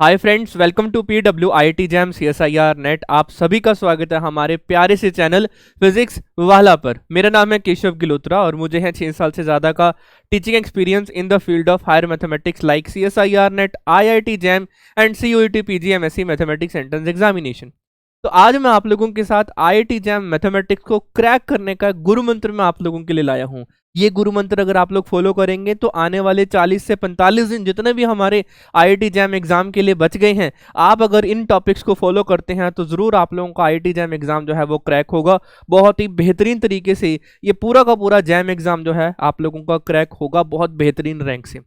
Hi friends, welcome to PWIT JAM CSIR NET. आप सभी का स्वागत है हमारे प्यारे से चैनल फिजिक्स वाला पर। मेरा नाम है केशव गिलोत्रा और मुझे है 6 साल से ज़्यादा का teaching experience in the field of higher mathematics like CSIR NET, IIT JAM and CUET PG MSc mathematics entrance examination. तो आज मैं आप लोगों के साथ IIT जैम मैथमेटिक्स को क्रैक करने का गुरु मंत्र मैं आप लोगों के लिए लाया हूँ। ये गुरु मंत्र अगर आप लोग फॉलो करेंगे तो आने वाले 40 से 45 दिन जितने भी हमारे IIT जैम एग्जाम के लिए बच गए हैं, आप अगर इन टॉपिक्स को फॉलो करते हैं तो जरूर आप लोगों का IIT जैम एग्जाम जो है वो क्रैक होगा। बहुत ही बेहतरीन तरीके से ये पूरा का पूरा जैम एग्जाम जो है आप लोगों का क्रैक होगा बहुत बेहतरीन रैंक से।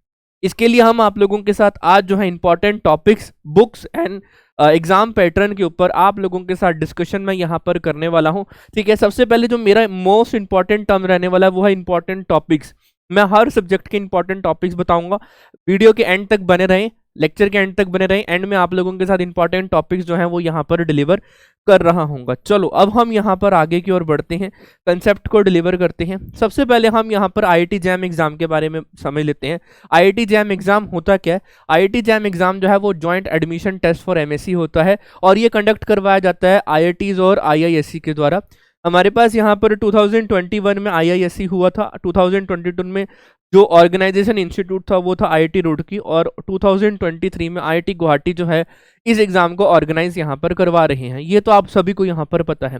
इसके लिए हम आप लोगों के साथ आज जो है important topics, books and exam pattern के ऊपर आप लोगों के साथ डिस्कशन मैं यहाँ पर करने वाला हूँ। ठीक है, सबसे पहले जो मेरा मोस्ट इंपॉर्टेंट टर्म रहने वाला है वो है इंपॉर्टेंट टॉपिक्स। मैं हर सब्जेक्ट के इंपॉर्टेंट टॉपिक्स बताऊंगा। वीडियो के एंड तक बने रहें, लेक्चर के एंड तक बने रहें। एंड में आप लोगों के साथ इंपॉर्टेंट टॉपिक्स जो हैं वो यहाँ पर डिलीवर कर रहा हूँ। चलो अब हम यहाँ पर आगे की ओर बढ़ते हैं, कंसेप्ट को डिलीवर करते हैं। सबसे पहले हम यहाँ पर IIT जैम एग्जाम के बारे में समझ लेते हैं। IIT जैम एग्जाम होता क्या है? IIT जैम एग्जाम जो है वो joint admission test for MSc होता है और ये कंडक्ट करवाया जाता है IITs और IISc के द्वारा। हमारे पास यहाँ पर 2021 में IISc हुआ था, 2022 में जो ऑर्गेनाइजेशन इंस्टीट्यूट था वो था IIT रुड़की, और 2023 में IIT गुवाहाटी जो है इस एग्जाम को ऑर्गेनाइज यहाँ पर करवा रहे हैं। ये तो आप सभी को यहाँ पर पता है।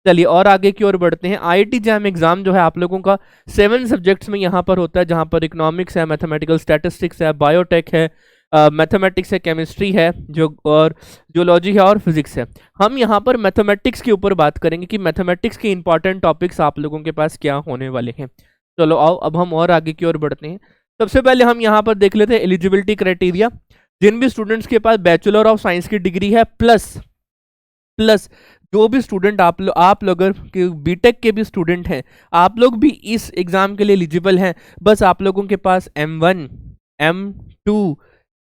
चलिए और आगे की ओर बढ़ते हैं। IIT जैम एग्जाम जो है आप लोगों का 7 सब्जेक्ट्स में यहाँ पर होता है, जहाँ पर इकोनॉमिक्स है, मैथमेटिकल स्टैटिस्टिक्स है, बायोटेक है, मैथमेटिक्स है, केमिस्ट्री है, जो और जियोलॉजी है और फिजिक्स है। हम यहाँ पर मैथमेटिक्स के ऊपर बात करेंगे कि मैथमेटिक्स के इंपॉर्टेंट टॉपिक्स आप लोगों के पास क्या होने वाले हैं। चलो आओ अब हम और आगे की ओर बढ़ते हैं। सबसे पहले हम यहाँ पर देख लेते हैं एलिजिबिलिटी क्राइटेरिया। जिन भी स्टूडेंट्स के पास बैचलर ऑफ साइंस की डिग्री है प्लस प्लस जो भी स्टूडेंट आप लोग अगर बीटेक के भी स्टूडेंट हैं, आप लोग भी इस एग्जाम के लिए एलिजिबल हैं। बस आप लोगों के पास M1, M2,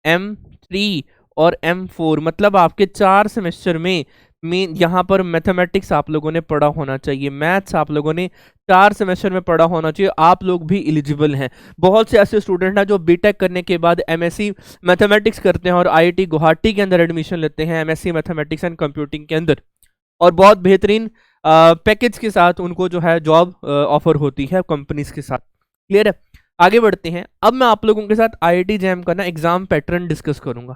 M3 और M4 मतलब आपके 4 सेमेस्टर में यहाँ पर मैथमेटिक्स आप लोगों ने पढ़ा होना चाहिए, मैथ्स आप लोगों ने 4 सेमेस्टर में पढ़ा होना चाहिए। आप लोग भी एलिजिबल हैं। बहुत से ऐसे स्टूडेंट हैं जो बीटेक करने के बाद MSc मैथमेटिक्स करते हैं और IIT गुवाहाटी के अंदर एडमिशन लेते हैं MSc मैथमेटिक्स एंड कंप्यूटिंग के अंदर, और बहुत बेहतरीन पैकेज के साथ उनको जो है जॉब ऑफर होती है कंपनीज के साथ। क्लियर है? आगे बढ़ते हैं। अब मैं आप लोगों के साथ IIT जैम का ना एग्जाम पैटर्न डिस्कस करूंगा।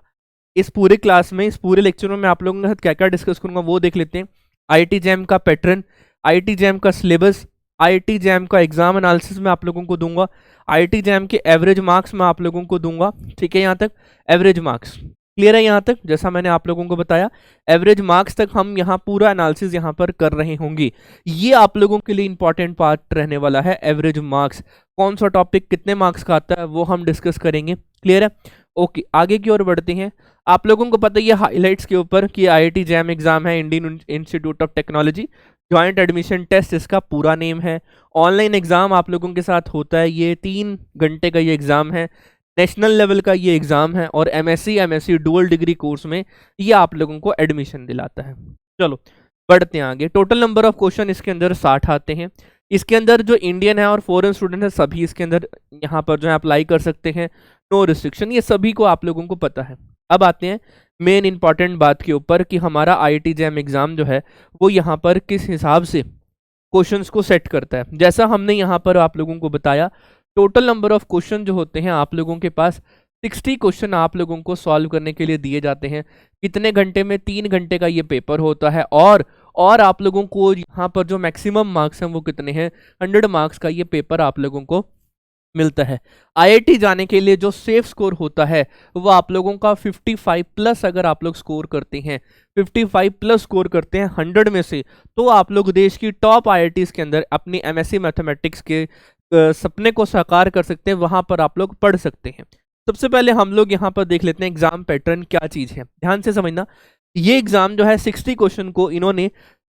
इस पूरे क्लास में, इस पूरे लेक्चर में मैं आप लोगों के साथ क्या क्या डिस्कस करूंगा वो देख लेते हैं। IIT जैम का पैटर्न, IIT जैम का सिलेबस, IIT जैम का एग्जाम एनालिसिस मैं आप लोगों को दूंगा, IIT जैम के एवरेज मार्क्स मैं आप लोगों को दूंगा। ठीक है, यहाँ तक एवरेज मार्क्स क्लियर है? यहाँ तक जैसा मैंने आप लोगों को बताया एवरेज मार्क्स तक हम यहाँ पूरा एनालिसिस यहाँ पर कर रहे होंगे। ये आप लोगों के लिए इंपॉर्टेंट पार्ट रहने वाला है। एवरेज मार्क्स, कौन सा टॉपिक कितने मार्क्स का आता है वो हम डिस्कस करेंगे। क्लियर है? ओके, आगे की ओर बढ़ते हैं। आप लोगों को पता है ये हाईलाइट्स के ऊपर कि IIT जैम एग्जाम है Indian institute of technology joint admission test, इसका पूरा नेम है। ऑनलाइन एग्जाम आप लोगों के साथ होता है, ये 3 घंटे का ये एग्जाम है। नेशनल लेवल का ये एग्जाम है और MSc डुअल डिग्री कोर्स में ये आप लोगों को एडमिशन दिलाता है। चलो बढ़ते हैं आगे। टोटल नंबर ऑफ क्वेश्चन इसके अंदर 60 आते हैं। इसके अंदर जो इंडियन है और फॉरेन स्टूडेंट है सभी इसके अंदर यहाँ पर जो है अप्लाई कर सकते हैं, नो रिस्ट्रिक्शन, ये सभी को आप लोगों को पता है। अब आते हैं मेन इंपॉर्टेंट बात के ऊपर कि हमारा IIT जैम एग्जाम जो है वो यहाँ पर किस हिसाब से क्वेश्चंस को सेट करता है। जैसा हमने यहाँ पर आप लोगों को बताया, टोटल नंबर ऑफ क्वेश्चन जो होते हैं आप लोगों के पास 60 क्वेश्चन आप लोगों को सॉल्व करने के लिए दिए जाते हैं। कितने घंटे में? 3 घंटे का ये पेपर होता है। और आप लोगों को यहाँ पर जो मैक्सिमम मार्क्स हैं वो कितने हैं? 100 मार्क्स का ये पेपर आप लोगों को मिलता है। IIT जाने के लिए जो सेफ स्कोर होता है वो आप लोगों का 55 प्लस अगर आप लोग स्कोर करते हैं, 55 प्लस स्कोर करते हैं 100 में से, तो आप लोग देश की टॉप IITs के अंदर अपनी MSc मैथमेटिक्स के सपने को साकार कर सकते हैं, वहां पर आप लोग पढ़ सकते हैं। सबसे पहले हम लोग यहाँ पर देख लेते हैं एग्जाम पैटर्न क्या चीज है। ध्यान से समझना, ये एग्जाम जो है 60 क्वेश्चन को इन्होंने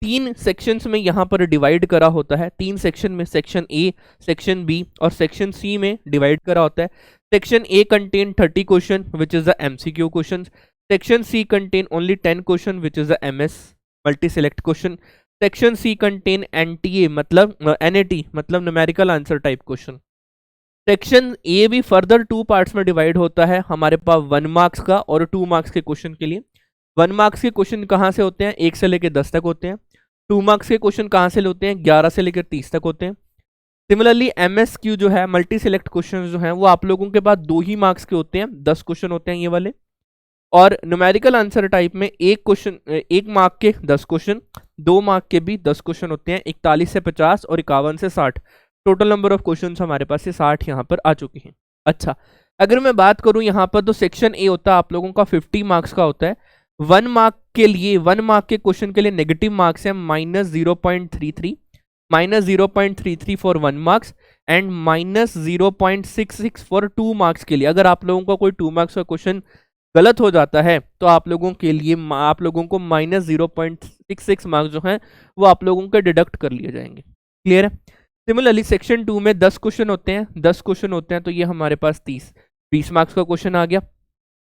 3 सेक्शंस में यहाँ पर डिवाइड करा होता है। 3 सेक्शन में, सेक्शन A, सेक्शन B और सेक्शन C में डिवाइड करा होता है। Section A contain 30 question which is the MCQ question. Section C contain only 10 question which is the MS multi select question. Section C contain NTA मतलब NAT मतलब numerical answer type question. Section A भी further 2 parts में divide होता है हमारे पास 1 marks का और 2 marks के क्वेश्चन के लिए। 1 मार्क्स के क्वेश्चन कहाँ से होते हैं, 1 से लेकर 10 तक होते हैं। 2 मार्क्स के क्वेश्चन कहाँ से होते हैं, 11 से लेकर 30 तक होते हैं। सिमिलरली MSQ जो है, मल्टी सिलेक्ट क्वेश्चन जो हैं वो आप लोगों के पास 2 ही मार्क्स के होते हैं, 10 क्वेश्चन होते हैं ये वाले। और न्यूमेरिकल आंसर टाइप में एक क्वेश्चन 1 मार्क के 10 क्वेश्चन, 2 मार्क के भी 10 क्वेश्चन होते हैं, 41 से 50 और 51 से 60। टोटल नंबर ऑफ क्वेश्चंस हमारे पास से 60 यहाँ पर आ चुके हैं। अच्छा, अगर मैं बात करूं यहाँ पर तो सेक्शन ए होता है आप लोगों का 50 मार्क्स का होता है। 1 मार्क के लिए, 1 मार्क के क्वेश्चन के लिए नेगेटिव मार्क्स है -0.33, -0.33 for 1 marks and -0.66 for 2 marks के लिए। अगर आप लोगों का कोई 2 मार्क्स का क्वेश्चन गलत हो जाता है तो आप लोगों के लिए आप लोगों को -0.66 मार्क्स जो हैं वो आप लोगों के डिडक्ट कर लिए जाएंगे। क्लियर है। सिमिलरली सेक्शन 2 में 10 क्वेश्चन होते हैं, 10 क्वेश्चन होते हैं तो ये हमारे पास 20 मार्क्स का क्वेश्चन आ गया।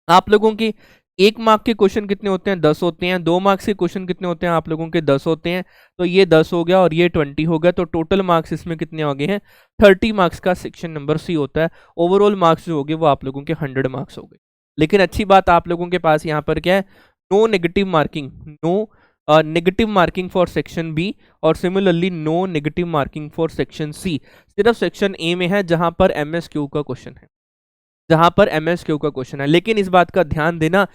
आप लोगों के 1 मार्क के क्वेश्चन कितने होते हैं, 10 होते हैं। 2 मार्क्स के क्वेश्चन कितने होते हैं, आप लोगों के 10 होते हैं। तो ये 10 हो गया और ये 20 हो गया, तो टोटल मार्क्स इसमें कितने आ गए हैं, 30 मार्क्स का सेक्शन नंबर सी होता है। ओवरऑल मार्क्स जो हो गए वो आप लोगों के 100 मार्क्स हो गए। लेकिन अच्छी बात आप लोगों के पास यहाँ पर क्या है, no negative marking, no negative marking for section B और similarly no negative marking for section C. सिर्फ सेक्शन ए में है जहां पर MSQ का क्वेश्चन है, जहां पर MSQ का क्वेश्चन है। लेकिन इस बात का ध्यान देना,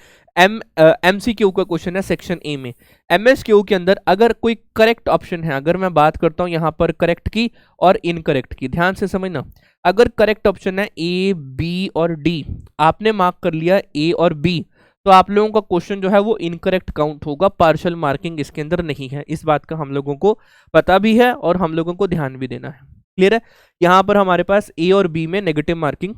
MCQ का क्वेश्चन है सेक्शन ए में। MSQ के अंदर अगर कोई करेक्ट ऑप्शन है, अगर मैं बात करता हूं यहाँ पर करेक्ट की और इनकरेक्ट की, ध्यान से समझना। अगर करेक्ट ऑप्शन है A, B और D, आपने मार्क कर लिया A और B, तो आप लोगों का क्वेश्चन जो है वो इनकरेक्ट काउंट होगा, पार्शियल मार्किंग इसके अंदर नहीं है। इस बात का हम लोगों को पता भी है और हम लोगों को ध्यान भी देना है। क्लियर है। यहाँ पर हमारे पास A और B में नेगेटिव मार्किंग,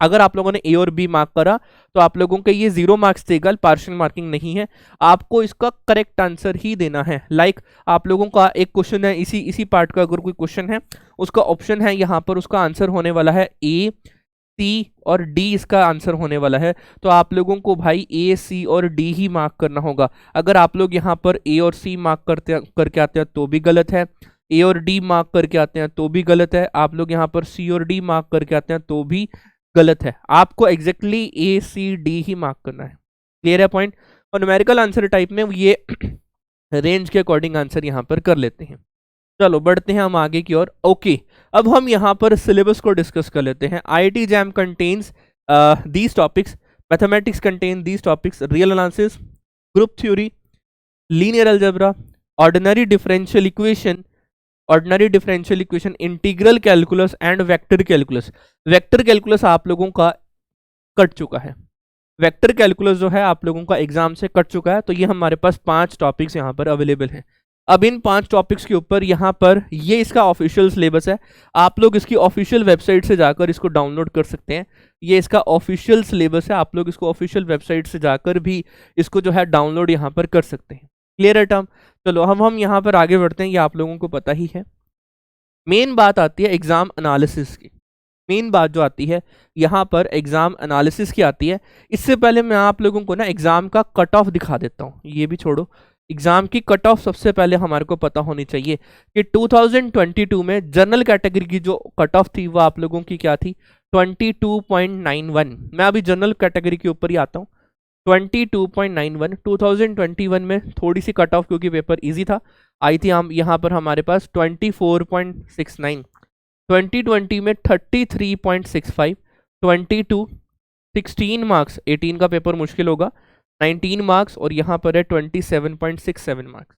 अगर आप लोगों ने A और B मार्क करा तो आप लोगों के ये 0 मार्क्स देगा, पार्शियल मार्किंग नहीं है। आपको इसका करेक्ट आंसर ही देना है। लाइक आप लोगों का एक क्वेश्चन है, इसी पार्ट का अगर कोई क्वेश्चन है, उसका ऑप्शन है यहाँ पर, उसका आंसर होने वाला है A, C और D, इसका आंसर होने वाला है। तो आप लोगों को भाई A, C और D ही मार्क करना होगा। अगर आप लोग यहाँ पर A और C मार्क करके आते हैं तो भी गलत है, A और D मार्क करके आते हैं तो भी गलत है, आप लोग यहाँ पर C और D मार्क करके आते हैं तो भी गलत है। आपको exactly A, C, D he mark करना है। क्लियर है पॉइंट। और न्यूमेरिकल आंसर टाइप में ये रेंज के अकॉर्डिंग आंसर यहाँ पर कर लेते हैं। चलो बढ़ते हैं हम आगे की ओर। ओके, अब हम यहाँ पर सिलेबस को डिस्कस कर लेते हैं। IIT JAM contains these topics, mathematics contain these topics, real analysis, group theory, linear algebra, ordinary differential equation, integral calculus and vector calculus. Vector calculus आप लोगों का कट चुका है, वेक्टर कैलकुलस जो है आप लोगों का एग्जाम से कट चुका है। तो ये हमारे पास 5 टॉपिक्स यहाँ पर अवेलेबल हैं। अब इन 5 टॉपिक्स के ऊपर यहाँ पर ये इसका ऑफिशियल सिलेबस है। आप लोग इसकी ऑफिशियल वेबसाइट से जाकर इसको डाउनलोड कर सकते हैं। ये इसका ऑफिशियल सिलेबस है, आप लोग इसको ऑफिशियल वेबसाइट से जाकर भी इसको जो है डाउनलोड यहाँ पर कर सकते हैं। क्लियर है टर्म। चलो हम यहाँ पर आगे बढ़ते हैं, ये आप लोगों को पता ही है। मेन बात आती है एग्जाम एनालिसिस की। मेन बात जो आती है यहाँ पर एग्जाम एनालिसिस की आती है। इससे पहले मैं आप लोगों को ना एग्जाम का कट ऑफ दिखा देता हूँ। ये भी छोड़ो, एग्जाम की कट ऑफ सबसे पहले हमारे को पता होनी चाहिए कि 2022 में जनरल कैटेगरी की जो कट ऑफ थी वो आप लोगों की क्या थी, 22.91। मैं अभी जनरल कैटेगरी के ऊपर ही आता हूँ। 22.91 2021 में थोड़ी सी कट ऑफ, क्योंकि पेपर इजी था, आई थी हम यहाँ पर हमारे पास 24.69। 2020 में 33.65, 22 16 मार्क्स, 18 का पेपर मुश्किल होगा, 19 मार्क्स और यहाँ पर है 27.67 मार्क्स।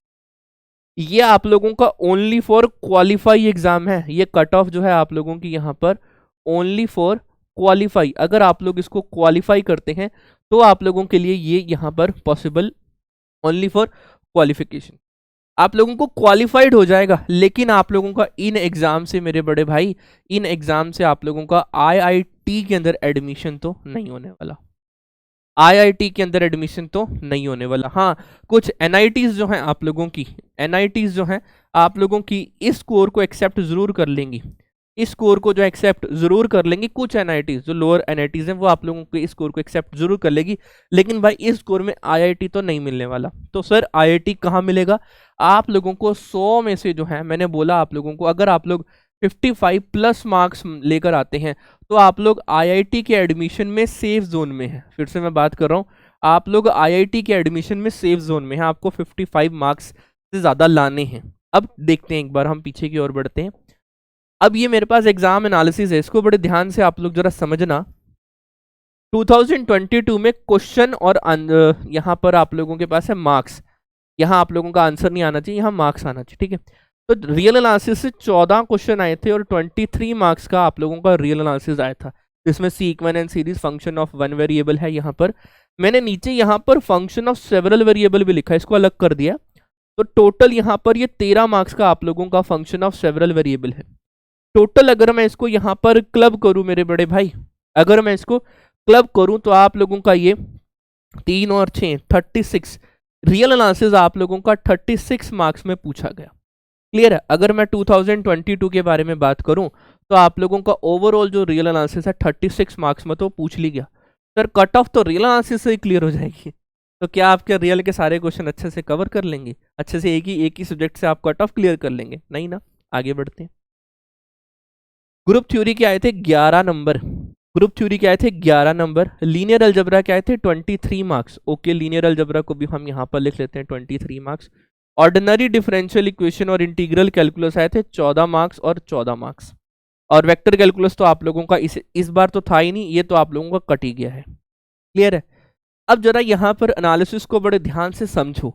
ये आप लोगों का ओनली फॉर क्वालिफाई एग्जाम है। ये कट ऑफ जो है आप लोगों की यहाँ पर ओनली फॉर क्वालिफाई, अगर आप लोग इसको क्वालिफाई करते हैं तो आप लोगों के लिए ये यहाँ पर पॉसिबल, ओनली फॉर क्वालिफिकेशन। आप लोगों को क्वालिफाइड हो जाएगा, लेकिन आप लोगों का इन एग्जाम से, मेरे बड़े भाई, इन एग्जाम से आप लोगों का IIT के अंदर एडमिशन तो नहीं होने वाला। IIT के अंदर एडमिशन तो नहीं होने वाला। हाँ, कुछ NITs जो हैं आप लोगों की, NITs जो हैं आप लोगों की इस स्कोर को एक्सेप्ट जरूर कर लेंगी, इस स्कोर को जो एक्सेप्ट जरूर कर लेंगी। कुछ NITs जो लोअर NITs हैं वो आप लोगों के इस स्कोर को एक्सेप्ट जरूर कर लेगी, लेकिन भाई इस स्कोर में IIT तो नहीं मिलने वाला। तो सर IIT कहाँ मिलेगा? आप लोगों को 100 में से जो है, मैंने बोला आप लोगों को, अगर आप लोग 55 प्लस मार्क्स लेकर आते हैं तो आप लोग आईआईटी के एडमिशन में सेफ जोन में है। फिर से मैं बात कर रहा हूँ, आप लोग आईआईटी के एडमिशन में सेफ जोन में है, आपको 55 मार्क्स से ज़्यादा लाने हैं। अब देखते हैं, एक बार हम पीछे की ओर बढ़ते हैं। अब ये मेरे पास एग्जाम एनालिसिस है, इसको बड़े ध्यान से आप लोग जरा समझना। 2022 में क्वेश्चन और यहाँ पर आप लोगों के पास है मार्क्स, यहाँ आप लोगों का आंसर नहीं आना चाहिए, यहाँ मार्क्स आना चाहिए, ठीक है। तो रियल एनालिसिस से 14 क्वेश्चन आए थे और 23 मार्क्स का आप लोगों का रियल एनालिसिस आया था, जिसमें sequence and series function of one variable है। यहाँ पर मैंने नीचे यहाँ पर फंक्शन ऑफ सेवरल वेरिएबल भी लिखा है, इसको अलग कर दिया। तो टोटल यहाँ पर ये 13 मार्क्स का आप लोगों का फंक्शन ऑफ सेवरल वेरिएबल है। टोटल अगर मैं इसको यहाँ पर क्लब करूँ मेरे बड़े भाई, अगर मैं इसको क्लब करूँ तो आप लोगों का ये 3 और 6 36 रियल एनालिसिस आप लोगों का 36 मार्क्स में पूछा गया। क्लियर है। अगर मैं 2022 के बारे में बात करूं तो आप लोगों का ओवरऑल जो रियल एनालिसिस है 36 मार्क्स में तो पूछ ली गया। सर कट ऑफ तो रियल एनालिसिस से ही क्लियर हो जाएगी, तो क्या आपके रियल के सारे क्वेश्चन अच्छे से कवर कर लेंगे? अच्छे से एक ही सब्जेक्ट से आप कट ऑफ क्लियर कर लेंगे? नहीं ना। आगे बढ़ते हैं। ग्रुप थ्योरी के आए थे 11 नंबर, ग्रुप थ्योरी के आए थे 11 नंबर। लीनियर अलजेब्रा के आए थे 23 मार्क्स। ओके, लीनियर अलजेब्रा को भी हम यहाँ पर लिख लेते हैं 23 मार्क्स। ऑर्डिनरी डिफरेंशियल इक्वेशन और इंटीग्रल कैलकुलस आए थे 14 मार्क्स और 14 मार्क्स। और वेक्टर कैलकुलस तो आप लोगों का इस बार तो था ही नहीं, ये तो आप लोगों का कट ही गया है। क्लियर है। अब जरा यहाँ पर एनालिसिस को बड़े ध्यान से समझो।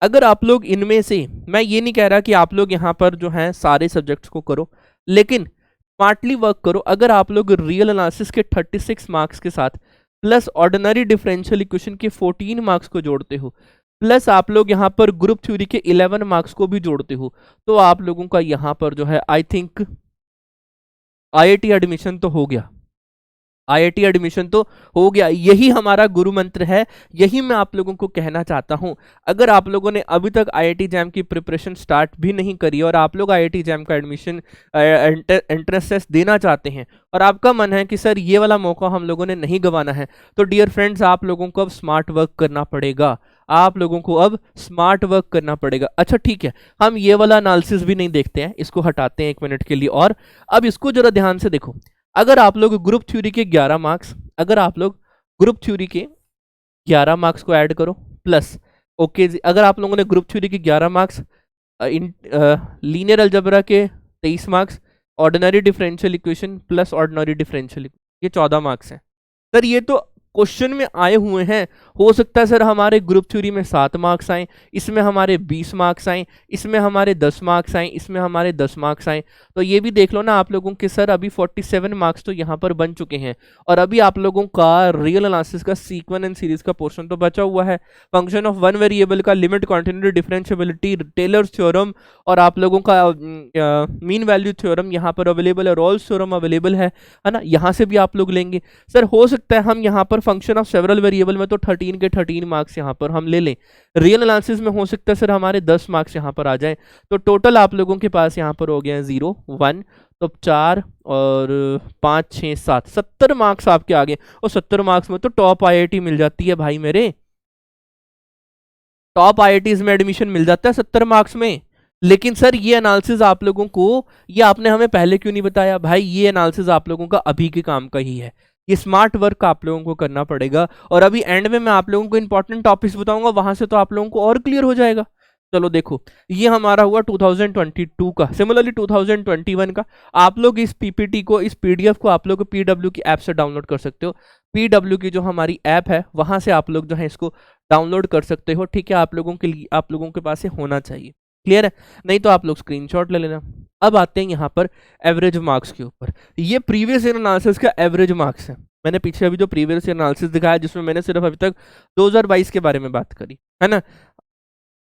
अगर आप लोग इनमें से, मैं ये नहीं कह रहा कि आप लोग यहाँ पर जो है सारे सब्जेक्ट्स को करो, लेकिन स्मार्टली वर्क करो। अगर आप लोग रियल एनालिसिस के 36 मार्क्स के साथ प्लस ऑर्डिनरी डिफरेंशियल इक्वेशन के 14 मार्क्स को जोड़ते हो, प्लस आप लोग यहाँ पर ग्रुप थ्योरी के 11 मार्क्स को भी जोड़ते हो, तो आप लोगों का यहाँ पर जो है आई थिंक आईआईटी एडमिशन तो हो गया, आईआईटी एडमिशन तो हो गया। यही हमारा गुरु मंत्र है, यही मैं आप लोगों को कहना चाहता हूं। अगर आप लोगों ने अभी तक आईआईटी जैम की प्रिपरेशन स्टार्ट भी नहीं करी और आप लोग आईआईटी जैम का एडमिशन एंट्रेंस टेस्ट देना चाहते हैं और आपका मन है कि सर ये वाला मौका हम लोगों ने नहीं गंवाना है, तो डियर फ्रेंड्स आप लोगों को अब स्मार्ट वर्क करना पड़ेगा, आप लोगों को अब स्मार्ट वर्क करना पड़ेगा। अच्छा ठीक है, हम ये वाला एनालिसिस भी नहीं देखते हैं, इसको हटाते हैं 1 मिनट के लिए। और अब इसको जरा ध्यान से देखो। अगर आप लोग ग्रुप थ्योरी के 11 मार्क्स, अगर आप लोग ग्रुप थ्योरी के 11 मार्क्स को ऐड करो प्लस, ओके जी, अगर आप लोगों ने ग्रुप थ्योरी के 11 मार्क्स, लीनियर अलजेब्रा के 23 marks, ordinary differential equation plus ordinary differential, ये 14 मार्क्स हैं। सर ये तो क्वेश्चन में आए हुए हैं, हो सकता है सर हमारे ग्रुप थ्योरी में 7 मार्क्स आए, इसमें हमारे 20 मार्क्स आए, इसमें हमारे 10 मार्क्स आए, इसमें हमारे 10 मार्क्स आए। तो ये भी देख लो ना आप लोगों के, सर अभी 47 मार्क्स तो यहाँ पर बन चुके हैं और अभी आप लोगों का रियल एनालिसिस का सीक्वेंस एंड सीरीज का पोर्शन तो बचा हुआ है। फंक्शन ऑफ वन वेरिएबल का limit, continuity, differentiability, Taylor's theorem और आप लोगों का मीन वैल्यू थ्योरम यहाँ पर अवेलेबल है, रॉल्स थ्योरम अवेलेबल है ना, यहाँ से भी आप लोग लेंगे। सर हो सकता है हम यहाँ पर फंक्शन ऑफ सेवरल वेरिएबल में तो 13 के 13 मार्क्स यहाँ पर हम ले लें, रियल एनालिसिस में हो सकता है सर हमारे 10 मार्क्स यहाँ पर आ जाए, तो टोटल आप लोगों के पास यहाँ पर हो गया 0 1, तो 4 और 5 6 7 70 मार्क्स आपके आगे। और 70 मार्क्स में तो टॉप आईआईटी मिल जाती है भाई मेरे, टॉप आईआईटीज में एडमिशन मिल जाता है 70 मार्क्स में। लेकिन सर ये एनालिसिस आप लोगों को, ये आपने हमें पहले क्यों नहीं बताया? भाई ये एनालिसिस आप लोगों का अभी के काम का ही है, ये स्मार्ट वर्क आप लोगों को करना पड़ेगा। और अभी एंड में मैं आप लोगों को इंपॉर्टेंट टॉपिक्स बताऊंगा, वहां से तो आप लोगों को और क्लियर हो जाएगा। चलो देखो, ये हमारा हुआ 2022 का। सिमिलरली 2021 का आप लोग इस पीपीटी को, इस पीडीएफ को आप लोग पीडब्ल्यू की ऐप से डाउनलोड कर सकते हो। पीडब्ल्यू की जो हमारी ऐप है वहां से आप लोग जो है इसको डाउनलोड कर सकते हो, ठीक है। आप लोगों के लिए, आप लोगों के पास ये होना चाहिए, क्लियर है। नहीं तो आप लोग स्क्रीनशॉट ले लेना। अब आते हैं यहाँ पर एवरेज मार्क्स के ऊपर। ये प्रीवियस ईयर एनालिसिस का एवरेज मार्क्स है। मैंने पीछे अभी जो प्रीवियस ईयर एनालिसिस दिखाया जिसमें मैंने सिर्फ अभी तक 2022 के बारे में बात करी है ना।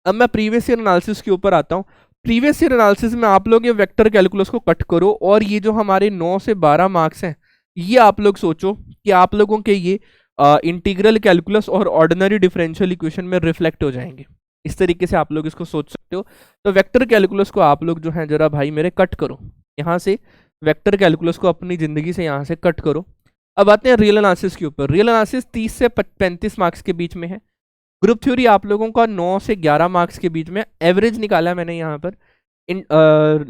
अब मैं प्रीवियस ईयर एनालिसिस के ऊपर आता हूँ। प्रीवियस ईयर एनालिसिस में आप लोग ये वेक्टर कैलकुलस को कट करो और ये जो हमारे 9 से 12 मार्क्स हैं, ये आप लोग सोचो कि आप लोगों के ये इंटीग्रल कैलकुलस और ऑर्डिनरी डिफरेंशियल इक्वेशन में रिफ्लेक्ट हो जाएंगे। इस तरीके से आप लोग इसको सोच सकते हो। तो वेक्टर कैलकुलस को आप लोग जो है जरा भाई मेरे कट करो, यहाँ से वेक्टर कैलकुलस को अपनी जिंदगी से यहाँ से कट करो। अब आते हैं रियल एनालिसिस के ऊपर। रियल एनालिसिस 30 से 35 मार्क्स के बीच में है। ग्रुप थ्योरी आप लोगों का 9 से 11 मार्क्स के बीच में, एवरेज निकाला मैंने यहाँ पर। इन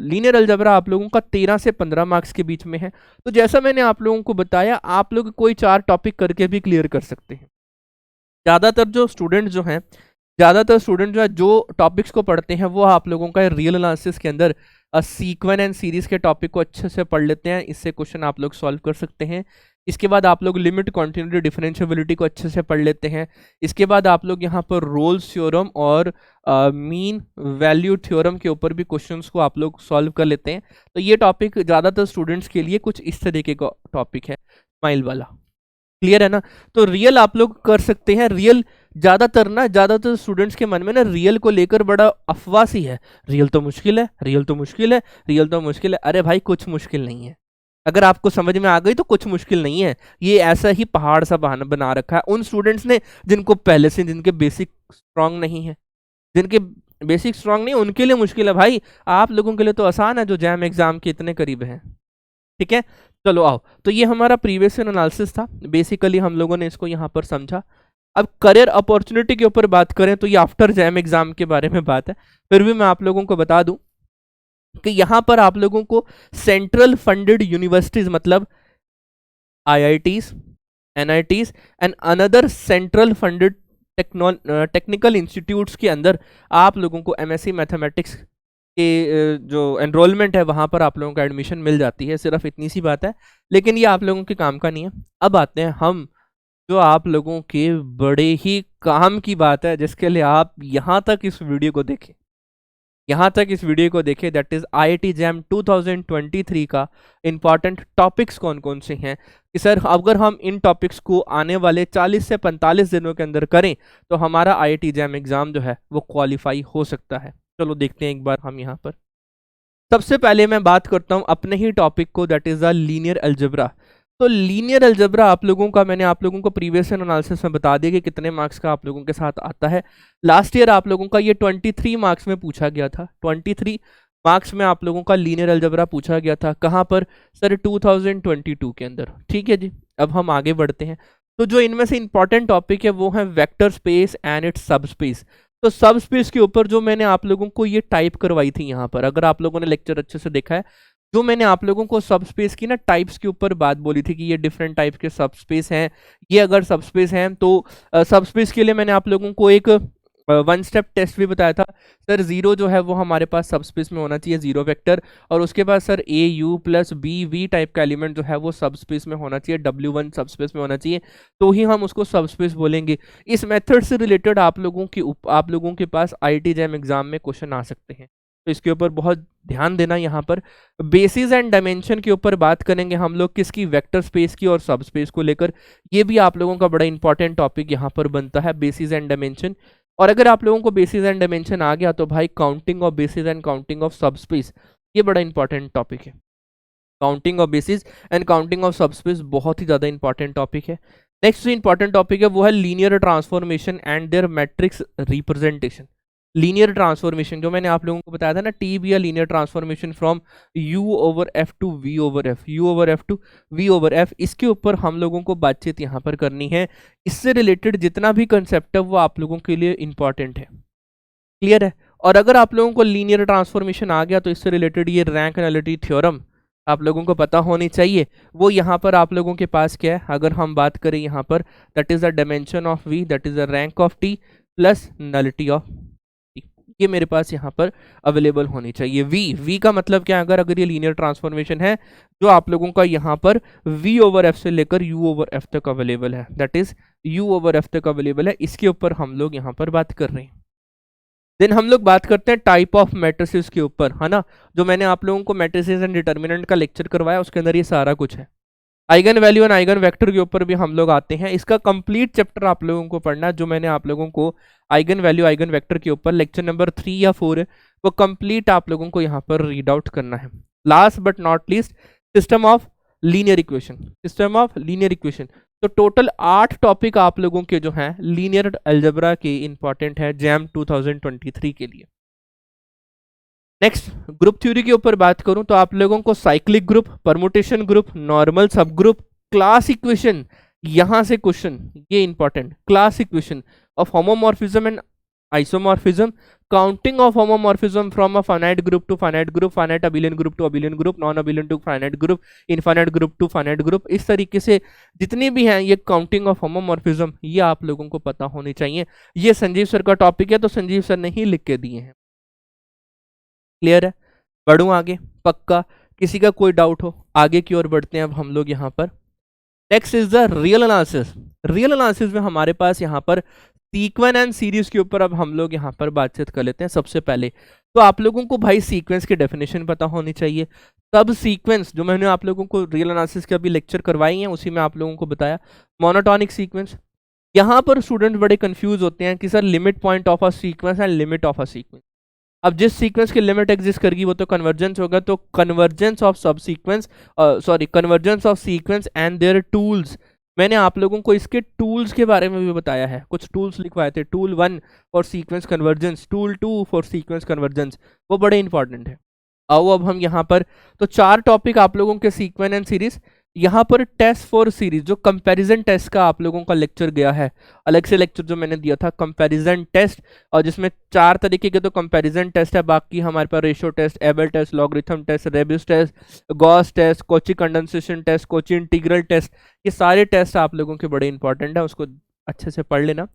लीनियर अलजेब्रा आप लोगों का 13 से 15 मार्क्स के बीच में है। तो जैसा मैंने आप लोगों को बताया, आप लोग कोई 4 टॉपिक करके भी क्लियर कर सकते हैं। ज़्यादातर स्टूडेंट जो है जो टॉपिक्स को पढ़ते हैं वो आप लोगों का रियल एनालिसिस के अंदर सीक्वेंस एंड सीरीज के टॉपिक को अच्छे से पढ़ लेते हैं। इससे क्वेश्चन आप लोग सॉल्व कर सकते हैं। इसके बाद आप लोग लिमिट, कॉन्टिन्यूटी, डिफरेंशिएबिलिटी को अच्छे से पढ़ लेते हैं। इसके बाद आप लोग यहाँ पर रोल्स थ्योरम और मीन वैल्यू थ्योरम के ऊपर भी क्वेश्चंस को आप लोग सॉल्व कर लेते हैं। तो ये टॉपिक ज़्यादातर स्टूडेंट्स के लिए कुछ इस तरीके का टॉपिक है, स्माइल वाला। क्लियर है ना? तो रियल आप लोग कर सकते हैं। रियल ज़्यादातर स्टूडेंट्स के मन में ना रियल को लेकर बड़ा अफवाह सी है, रियल तो मुश्किल है, रियल तो मुश्किल है, रियल तो मुश्किल है। अरे भाई कुछ मुश्किल नहीं है। अगर आपको समझ में आ गई तो कुछ मुश्किल नहीं है। ये ऐसा ही पहाड़ सा बहाना बना रखा है उन स्टूडेंट्स ने जिनको पहले से, जिनके बेसिक स्ट्रांग नहीं है, जिनके बेसिक स्ट्रांग नहीं, उनके लिए मुश्किल है भाई। आप लोगों के लिए तो आसान है जो जैम एग्जाम के इतने करीब है। ठीक है, चलो आओ। तो ये हमारा प्रीवियस ईयर एनालिसिस था। बेसिकली हम लोगों ने इसको यहाँ पर समझा। अब करियर अपॉर्चुनिटी के ऊपर बात करें तो ये आफ्टर जैम एग्जाम के बारे में बात है। फिर भी मैं आप लोगों को बता दूं कि यहाँ पर आप लोगों को सेंट्रल फंडेड यूनिवर्सिटीज, मतलब IITs, NITs and another central funded technical institutes के अंदर आप लोगों को MSc मैथमेटिक्स के जो एनरोलमेंट है वहाँ पर आप लोगों का एडमिशन मिल जाती है। सिर्फ इतनी सी बात है, लेकिन ये आप लोगों के काम का नहीं है। अब आते हैं हम जो आप लोगों के बड़े ही काम की बात है, जिसके लिए आप यहाँ तक इस वीडियो को देखें, दैट इज IIT जैम 2023 का इंपॉर्टेंट टॉपिक्स कौन कौन से हैं। कि सर अगर हम इन टॉपिक्स को आने वाले 40 से 45 दिनों के अंदर करें तो हमारा IIT जैम एग्जाम जो है वो क्वालिफाई हो सकता है। चलो देखते हैं एक बार हम यहाँ पर। सबसे पहले मैं बात करता हूँ अपने ही टॉपिक को, that is the linear algebra. तो लीनियर अलजेब्रा आप लोगों का, मैंने आप लोगों को प्रीवियस एनालिसिस में बता दिया कि कितने मार्क्स का आप लोगों के साथ आता है। लास्ट ईयर आप लोगों का ये 23 मार्क्स में पूछा गया था। 23 मार्क्स में आप लोगों का लीनियर अलजेब्रा पूछा गया था। कहाँ पर सर? 2022 के अंदर। ठीक है जी, अब हम आगे बढ़ते हैं। तो जो इनमें से इंपॉर्टेंट टॉपिक है वो है वेक्टर स्पेस एंड इट्स सब स्पेस। तो सब स्पेस के ऊपर जो मैंने आप लोगों को ये टाइप करवाई थी यहाँ पर, अगर आप लोगों ने लेक्चर अच्छे से देखा है, जो मैंने आप लोगों को सब स्पेस की ना टाइप्स के ऊपर बात बोली थी कि ये डिफरेंट टाइप के सब स्पेस हैं। ये अगर सब स्पेस हैं तो सब स्पेस के लिए मैंने आप लोगों को एक 1 स्टेप टेस्ट भी बताया था। सर 0 जो है वो हमारे पास सब स्पेस में होना चाहिए, 0 वेक्टर। और उसके बाद sir AU plus BV type का एलिमेंट जो है वो सब स्पेस में होना चाहिए, W1 सब स्पेस में होना चाहिए, तो ही हम उसको सब स्पेस बोलेंगे। इस मेथड से रिलेटेड आप लोगों के पास IIT जैम एग्जाम में क्वेश्चन आ सकते हैं। तो इसके ऊपर बहुत ध्यान देना। यहाँ पर बेसिस एंड डायमेंशन के ऊपर बात करेंगे हम लोग, किसकी? वेक्टर स्पेस की और सब स्पेस को लेकर। ये भी आप लोगों का बड़ा इंपॉर्टेंट टॉपिक यहाँ पर बनता है, बेसिस एंड डायमेंशन। और अगर आप लोगों को बेसिस एंड डायमेंशन आ गया तो भाई counting of basis and counting of subspace, ये बड़ा इंपॉर्टेंट टॉपिक है। Counting of basis and counting of subspace बहुत ही ज़्यादा इंपॉर्टेंट टॉपिक है। नेक्स्ट जो इंपॉर्टेंट टॉपिक है वो है linear transformation and their matrix representation. Linear transformation जो मैंने आप लोगों को बताया था ना, T be linear transformation from U/F to V/F, U/F to V/F, इसके ऊपर हम लोगों को बातचीत यहाँ पर करनी है। इससे रिलेटेड जितना भी कंसेप्ट है वो आप लोगों के लिए इंपॉर्टेंट है। क्लियर है? और अगर आप लोगों को लीनियर ट्रांसफॉर्मेशन आ गया तो इससे रिलेटेड ये रैंक नलिटी थ्योरम आप लोगों को पता होनी चाहिए। वो यहाँ पर आप लोगों के पास क्या है? अगर हम बात करें यहाँ पर, that is the dimension of V, that is the rank of T plus nullity of, ये मेरे पास यहाँ पर अवेलेबल होनी चाहिए। V का मतलब क्या? अगर ये लीनियर ट्रांसफॉर्मेशन है जो आप लोगों का यहाँ पर V/F से लेकर U/F तक अवेलेबल है, दैट इज U/F तक अवेलेबल है। इसके ऊपर हम लोग यहाँ पर बात कर रहे हैं। देन हम लोग बात करते हैं टाइप ऑफ मैट्रिसेस के ऊपर, है ना। जो मैंने आप लोगों को मैट्रिसेस एंड डिटर्मिनेंट का लेक्चर करवाया उसके अंदर ये सारा कुछ है। Eigen value and eigen vector के ऊपर भी हम लोग आते हैं। इसका कंप्लीट चैप्टर आप लोगों को पढ़ना है। जो मैंने आप लोगों को आइगन वैल्यू आइगन वेक्टर के ऊपर लेक्चर नंबर 3 या 4 है वो कंप्लीट आप लोगों को यहाँ पर रीड आउट करना है। Last but not least, system of linear equation. तो टोटल 8 टॉपिक आप लोगों के जो हैं लीनियर अलजेब्रा के इंपॉर्टेंट है जैम 2023 के लिए। नेक्स्ट ग्रुप थ्योरी के ऊपर बात करूं तो आप लोगों को cyclic group, permutation group, normal subgroup, class equation, यहां से क्वेश्चन ये important, class equation of homomorphism and isomorphism, counting of homomorphism from a finite group to finite group, finite abelian group to abelian group, non abelian to finite group, infinite group to finite group, इस तरीके से जितनी भी हैं ये counting of homomorphism, ये आप लोगों को पता होनी चाहिए। ये संजीव सर का टॉपिक है, तो संजीव सर ने ही लिख के दिए हैं। क्लियर है? बढ़ूं आगे? पक्का? किसी का कोई डाउट हो? आगे की ओर बढ़ते हैं अब हम लोग यहाँ पर। Next is the real analysis. Real analysis में हमारे पास यहाँ पर सीक्वेंस एंड सीरीज के ऊपर अब हम लोग यहाँ पर बातचीत कर लेते हैं। सबसे पहले तो आप लोगों को भाई सीक्वेंस की डेफिनेशन पता होनी चाहिए। तब सीक्वेंस जो मैंने आप लोगों को रियल एनालिसिस के अभी लेक्चर करवाई हैं उसी में आप लोगों को बताया। मोनोटोनिक सीक्वेंस, यहाँ पर स्टूडेंट बड़े कंफ्यूज होते हैं कि sir limit point of a sequence and limit of a sequence. अब जिस सीक्वेंस की लिमिट एग्जिस्ट करेगी वो तो कन्वर्जेंस होगा, तो कन्वर्जेंस ऑफ सब sequence, sorry convergence of sequence and there tools. मैंने आप लोगों को इसके टूल्स के बारे में भी बताया है, कुछ टूल्स लिखवाए थे। Tool 1 for sequence convergence, tool 2 for sequence convergence, वो बड़े इंपॉर्टेंट है। आओ अब हम यहाँ पर, तो 4 टॉपिक आप लोगों के सीक्वेंस एंड सीरीज। यहाँ पर टेस्ट फॉर सीरीज, जो कंपैरिजन टेस्ट का आप लोगों का लेक्चर गया है, अलग से लेक्चर जो मैंने दिया था कंपैरिजन टेस्ट, और जिसमें 4 तरीके के तो कंपैरिजन टेस्ट है, बाकी हमारे पास ratio test, Abel test, logarithm test, Raabe's test, Gauss test, Cauchy condensation test, Cauchy integral test, ये सारे टेस्ट आप लोगों के बड़े इंपॉर्टेंट है, उसको अच्छे से पढ़ लेना।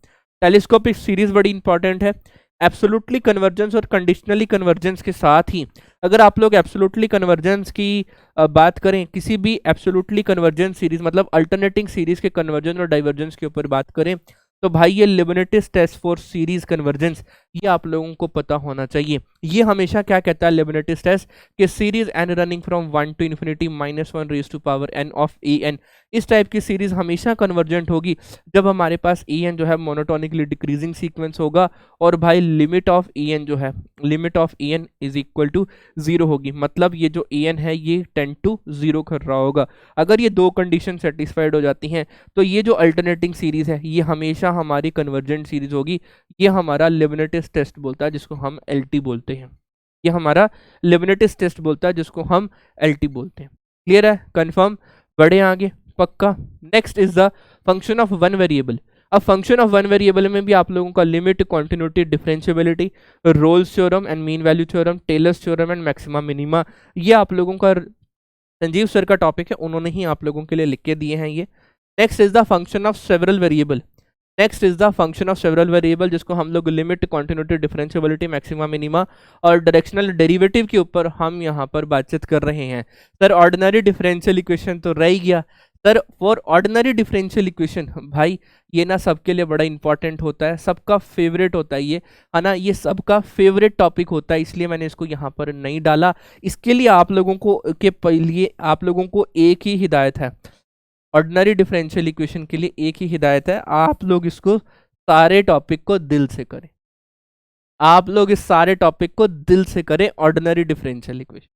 टेलीस्कोपिक सीरीज बड़ी इंपॉर्टेंट है। एब्सोल्युटली कन्वर्जेंस और कंडीशनली कन्वर्जेंस के साथ ही अगर आप लोग एब्सोल्युटली कन्वर्जेंस की बात करें, किसी भी एब्सोल्युटली कन्वर्जेंस सीरीज मतलब अल्टरनेटिंग सीरीज के कन्वर्जेंस और डाइवर्जेंस के ऊपर बात करें, तो भाई ये लिबनिटिस टेस्ट फॉर सीरीज कन्वर्जेंस, ये आप लोगों को पता होना चाहिए। ये हमेशा क्या कहता है लिबनिटिस टेस्ट, कि series n running from 1 to infinity -1 raise to power n of a n, इस टाइप की सीरीज हमेशा कन्वर्जेंट होगी जब हमारे पास ए एन जो है मोनोटोनिकली डिक्रीजिंग सीक्वेंस होगा, और भाई लिमिट ऑफ ए एन जो है, limit of a n is equal to 0 होगी। मतलब ये जो ए एन है ये टेंड टू 0 कर रहा होगा। अगर ये 2 कंडीशन सेटिस्फाइड हो जाती हैं तो ये जो अल्टरनेटिंग सीरीज है ये हमेशा हमारी कन्वर्जेंट सीरीज होगी। ये हमारा लिबनिटिस टेस्ट बोलता है, जिसको हम एलटी बोलते हैं। ये हमारा लिबनिटिस टेस्ट बोलता है, जिसको हम एलटी बोलते हैं। क्लियर है? कंफर्म? बढ़े आगे? पक्का? Next is the function of one variable. अब फंक्शन ऑफ वन वेरिएबल में भी आप लोगों का limit, continuity, differentiability, Rolle's theorem and mean value theorem, Taylor's theorem and maxima minima, ये आप लोगों का संजीव सर का टॉपिक है, उन्होंने ही आप लोगों के लिए लिख के दिए हैं ये। Next is the function of several variable. Next is the function of several variable, जिसको हम लोग limit, continuity, differentiability, maxima minima और डायरेक्शनल डेरिवेटिव के ऊपर हम यहाँ पर बातचीत कर रहे हैं। सर ऑर्डिनरी डिफरेंशियल इक्वेशन तो रह ही गया। Sir for ordinary differential equation, भाई ये ना सबके लिए बड़ा इंपॉर्टेंट होता है, सबका फेवरेट होता है ये, है ना, ये सबका फेवरेट टॉपिक होता है, इसलिए मैंने इसको यहाँ पर नहीं डाला। इसके लिए आप लोगों को आप लोगों को एक ही हिदायत है, ऑर्डिनरी डिफरेंशियल इक्वेशन के लिए एक ही हिदायत है, आप लोग इसको सारे टॉपिक को दिल से करें। आप लोग इस सारे टॉपिक को दिल से करें, ऑर्डिनरी डिफरेंशियल इक्वेशन।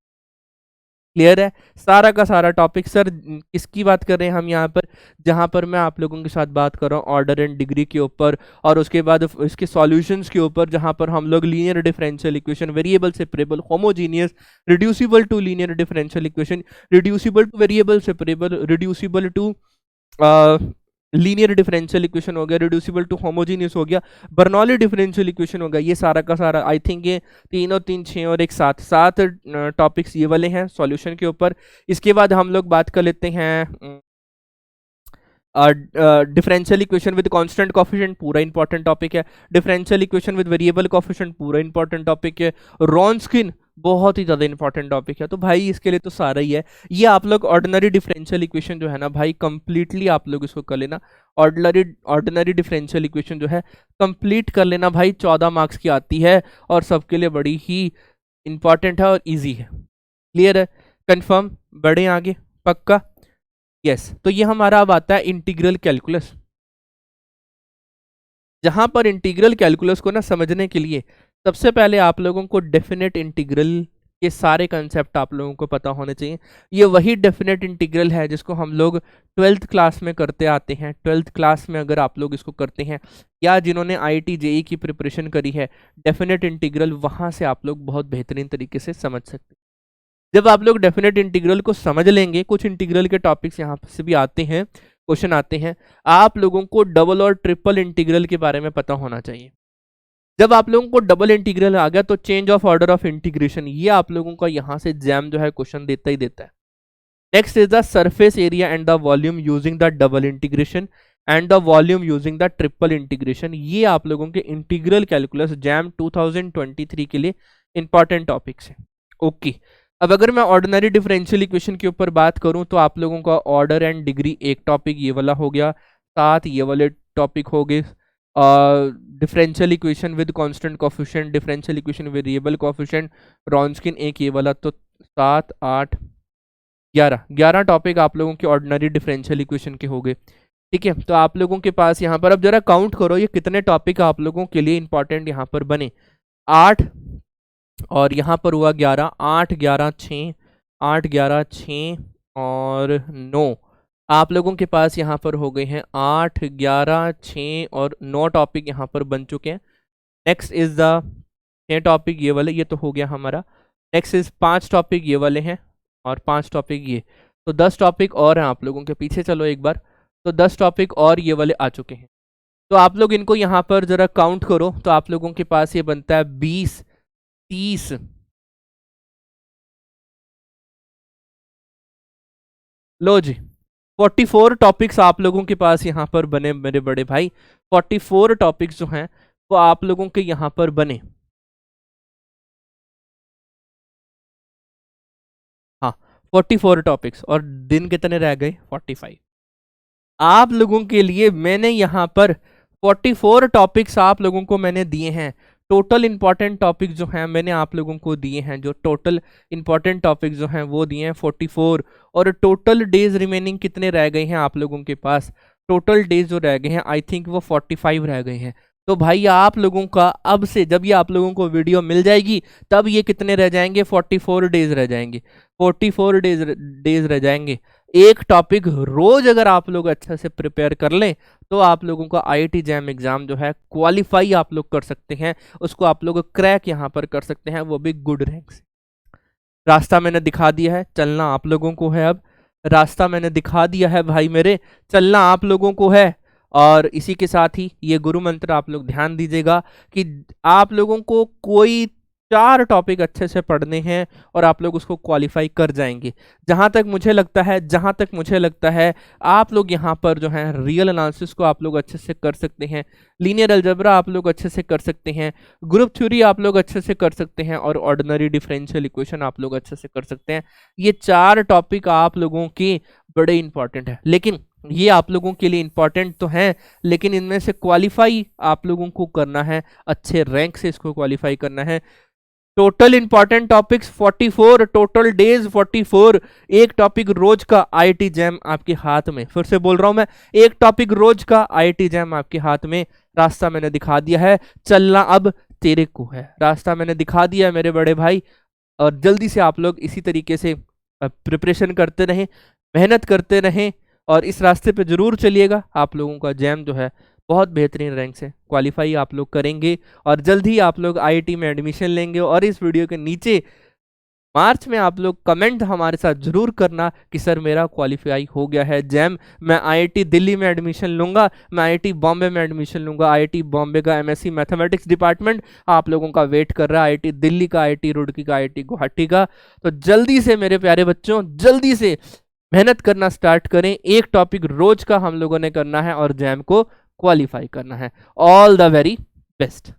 क्लियर है? सारा का सारा टॉपिक। सर किसकी बात कर रहे हैं हम यहाँ पर? जहाँ पर मैं आप लोगों के साथ बात कर रहा हूँ ऑर्डर एंड डिग्री के ऊपर, और उसके बाद इसके सॉल्यूशंस के ऊपर, जहाँ पर हम लोग linear differential equation, variable separable, homogeneous, reducible to linear differential equation, reducible to variable separable, reducible to linear differential equation हो गया, रिड्यूसिबल टू होमोजीनियस हो गया, बर्नौली डिफरेंशियल इक्वेशन हो गया, ये सारा का सारा आई थिंक ये 3 और 3 6 और एक 7 टॉपिक्स ये वाले हैं सॉल्यूशन के ऊपर। इसके बाद हम लोग बात कर लेते हैं differential equation with constant coefficient, पूरा इंपॉर्टेंट टॉपिक है। Differential equation with variable coefficient, पूरा इंपॉर्टेंट टॉपिक है। रॉन्स्किन बहुत ही ज़्यादा इंपॉर्टेंट टॉपिक है। तो भाई इसके लिए तो सारा ही है। ये आप लोग ऑर्डिनरी डिफरेंशियल इक्वेशन जो है ना भाई, कंप्लीटली आप लोग इसको कर लेना। ऑर्डिनरी डिफरेंशियल इक्वेशन जो है कंप्लीट कर लेना भाई, 14 मार्क्स की आती है और सबके लिए बड़ी ही इंपॉर्टेंट है और ईजी है। क्लियर है? कंफर्म? बढ़े आगे? पक्का? यस। तो ये हमारा अब आता है इंटीग्रल कैलकुलस। जहां पर इंटीग्रल कैलकुलस को ना समझने के लिए सबसे पहले आप लोगों को डेफिनेट इंटीग्रल के सारे कंसेप्ट आप लोगों को पता होने चाहिए। ये वही डेफिनेट इंटीग्रल है जिसको हम लोग 12th क्लास में करते आते हैं। 12th क्लास में अगर आप लोग इसको करते हैं, या जिन्होंने IIT JEE की प्रिपरेशन करी है, डेफिनेट इंटीग्रल वहां से आप लोग बहुत बेहतरीन तरीके से समझ सकते हैं। जब आप लोग डेफिनेट इंटीग्रल को समझ लेंगे, कुछ इंटीग्रल के टॉपिक्स यहाँ से भी आते हैं, क्वेश्चन आते हैं, आप लोगों को डबल और ट्रिपल इंटीग्रल के बारे में पता होना चाहिए। जब आप लोगों को डबल इंटीग्रल आ गया तो change of order of integration, ये आप लोगों का यहाँ से जैम जो है क्वेश्चन देता ही देता है। Next is the surface area and the volume using the double integration and the volume using the triple integration, ये आप लोगों के इंटीग्रल कैलकुलस जैम 2023 के लिए इंपॉर्टेंट टॉपिक्स है। ओके, अब अगर मैं ऑर्डिनरी डिफरेंशियल इक्वेशन के ऊपर बात करूं तो आप लोगों का ऑर्डर एंड डिग्री एक टॉपिक ये वाला हो गया, साथ ये वाले टॉपिक हो गए differential equation with constant coefficient, differential equation variable coefficient, Wronskian एक ये वाला, तो 7 8 11 टॉपिक आप लोगों के ऑर्डिनरी डिफरेंशियल इक्वेशन के हो गए। ठीक है, तो आप लोगों के पास यहाँ पर अब जरा काउंट करो ये कितने टॉपिक आप लोगों के लिए इंपॉर्टेंट यहाँ पर बने। 8 और यहाँ पर हुआ 11, 8 11 6, 8 11 6 और 9, आप लोगों के पास यहाँ पर हो गए हैं 8 11 6 और 9 टॉपिक यहाँ पर बन चुके हैं। नेक्स्ट इज द 6 टॉपिक ये वाले, ये तो हो गया हमारा। नेक्स्ट इज 5 टॉपिक ये वाले हैं और 5 टॉपिक ये, तो 10 टॉपिक और हैं आप लोगों के। पीछे चलो एक बार, तो 10 टॉपिक और ये वाले आ चुके हैं। तो आप लोग इनको यहाँ पर जरा काउंट करो तो आप लोगों के पास ये बनता है 20 30 लो जी 44 टॉपिक्स आप लोगों के पास यहाँ पर बने मेरे बड़े भाई। 44 टॉपिक्स जो हैं वो आप लोगों के यहाँ पर बने। हाँ 44 टॉपिक्स, और दिन कितने रह गए 45। आप लोगों के लिए मैंने यहाँ पर 44 टॉपिक्स आप लोगों को मैंने दिए हैं। टोटल इंपॉर्टेंट टॉपिक जो हैं मैंने आप लोगों को दिए हैं, जो टोटल इंपॉर्टेंट टॉपिक जो हैं वो दिए हैं 44। और टोटल डेज रिमेनिंग कितने रह गए हैं आप लोगों के पास, टोटल डेज जो रह गए हैं आई थिंक वो 45 रह गए हैं। तो भाई आप लोगों का अब से जब ये आप लोगों को वीडियो मिल जाएगी तब ये कितने रह जाएंगे 44 डेज रह जाएंगे, 44 डेज रह जाएंगे। एक टॉपिक रोज अगर आप लोग अच्छे से प्रिपेयर कर लें तो आप लोगों का आईआईटी जैम एग्जाम जो है क्वालिफाई आप लोग कर सकते हैं, उसको आप लोग क्रैक यहाँ पर कर सकते हैं, वो भी गुड रैंक से। रास्ता मैंने दिखा दिया है, चलना आप लोगों को है। अब रास्ता मैंने दिखा दिया है भाई मेरे, चलना आप लोगों को है। और इसी के साथ ही ये गुरु मंत्र आप लोग ध्यान दीजिएगा कि आप लोगों को कोई 4 टॉपिक अच्छे से पढ़ने हैं और आप लोग उसको क्वालिफाई कर जाएंगे। जहां तक मुझे लगता है आप लोग यहाँ पर जो है रियल एनालिसिस को आप लोग अच्छे से कर सकते हैं, लीनियर अलजेब्रा आप लोग अच्छे से कर सकते हैं, ग्रुप थ्योरी आप लोग अच्छे से कर सकते हैं और ऑर्डिनरी डिफरेंशियल इक्वेशन आप लोग अच्छे से कर सकते हैं। ये 4 टॉपिक आप लोगों के बड़े इंपॉर्टेंट है, लेकिन ये आप लोगों के लिए इंपॉर्टेंट तो हैं लेकिन इनमें से क्वालिफाई आप लोगों को करना है, अच्छे रैंक से इसको क्वालिफाई करना है। Total important topics 44, total days 44, एक टॉपिक रोज का आईआईटी जैम आपके हाथ में। फिर से बोल रहा हूं मैं, एक टॉपिक रोज का आईआईटी जैम आपके हाथ में। रास्ता मैंने दिखा दिया है, चलना अब तेरे को है। रास्ता मैंने दिखा दिया है मेरे बड़े भाई, और जल्दी से आप लोग इसी तरीके से प्रिपरेशन करते रहें, मेहनत करते रहें और इस रास्ते पे जरूर चलिएगा। आप लोगों का जैम जो है बहुत बेहतरीन रैंक से क्वालिफाई आप लोग करेंगे और जल्द ही आप लोग आईआईटी में एडमिशन लेंगे। और इस वीडियो के नीचे मार्च में आप लोग कमेंट हमारे साथ जरूर करना कि सर मेरा क्वालिफाई हो गया है जैम, मैं आईआईटी दिल्ली में एडमिशन लूंगा, मैं आईआईटी बॉम्बे में एडमिशन लूंगा। आईआईटी बॉम्बे का एमएससी मैथमेटिक्स डिपार्टमेंट आप लोगों का वेट कर रहा है, आईआईटी दिल्ली का, आईआईटी रुड़की का, आईआईटी गुवाहाटी का। तो जल्दी से मेरे प्यारे बच्चों, जल्दी से मेहनत करना स्टार्ट करें। एक टॉपिक रोज का हम लोगों ने करना है और जैम को क्वालिफाई करना है। All the very best.